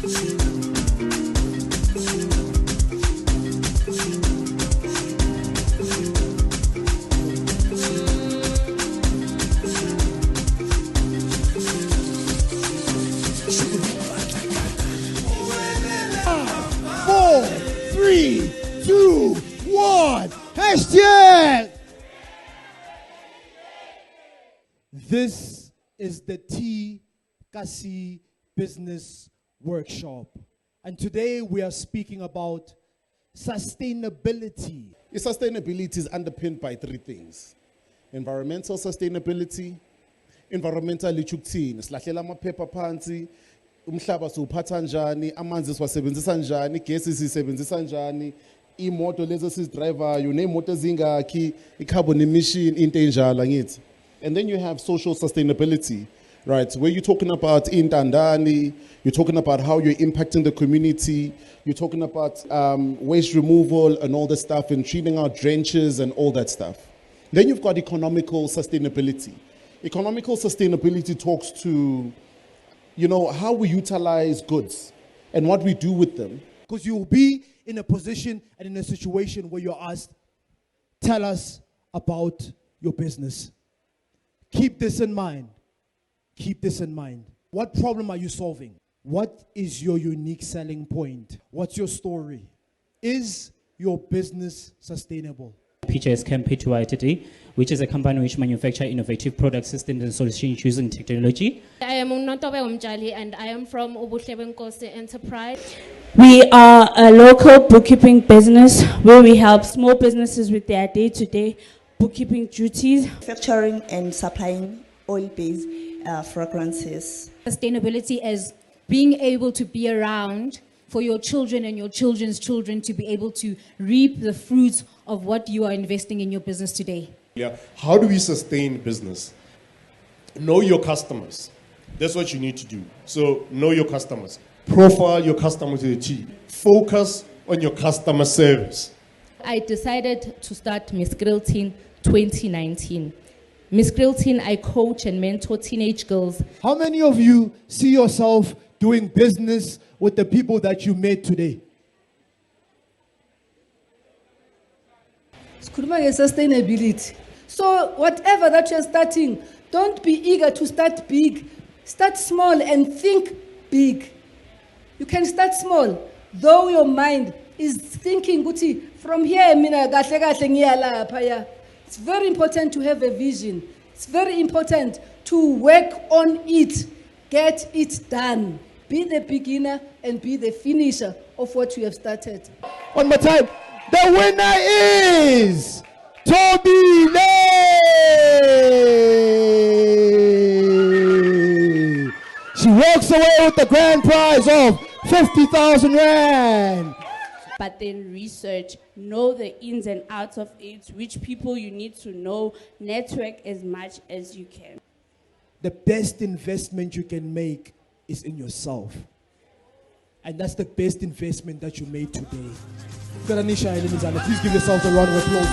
Three, two, one. Hashtag. This is the T Kasi Business Workshop. And today we are speaking about sustainability. Sustainability is underpinned by three things: environmental sustainability, environmental lichukuthini, silahlela amaphepha phansi, umhlaba siwuphatha njani, amanzi siwasebenzisa njani, igesi sisebenzisa njani, imoto lezi sizidrivayo neimoto ezingakhi, i-carbon emission, into enjalo angithi. And then you have social sustainability, right? Where you're talking about intandani, you're talking about how you're impacting the community, you're talking about waste removal and all that stuff, and treating out drenches and all that stuff. Then you've got economical sustainability. Economical sustainability talks to, you know, how we utilize goods and what we do with them. Because you'll be in a position and in a situation where you're asked, tell us about your business. Keep this in mind. Keep this in mind. What problem are you solving? What is your unique selling point? What's your story? Is your business sustainable? PJS Campaign today, which is a company which manufactures innovative product systems and solutions using technology. I am Unotobe Umjali and I am from Ubuslebenkosi Enterprise. We are a local bookkeeping business where we help small businesses with their day-to-day bookkeeping duties. Manufacturing and supplying oil-based fragrances. Sustainability as being able to be around for your children and your children's children to be able to reap the fruits of what you are investing in your business today. Yeah. How do we sustain business? Know your customers. That's what you need to do. So know your customers. Profile your customers to the T. Focus on your customer service. I decided to start Miss Grill Teen 2019. Miss Grill Teen, I coach and mentor teenage girls. How many of you see yourself doing business with the people that you met today? Sustainability. So whatever that you're starting, don't be eager to start big. Start small and think big. You can start small, though your mind is thinking, Guti, from here, it's very important to have a vision. It's very important to work on it, get it done. Be the beginner and be the finisher of what you have started. One more time. The winner is Toby Lay. She walks away with the grand prize of 50,000 Rand. But then research, know the ins and outs of it, which people you need to know, network as much as you can. The best investment you can make is in yourself. And that's the best investment that you made today. Please give yourself a round of applause.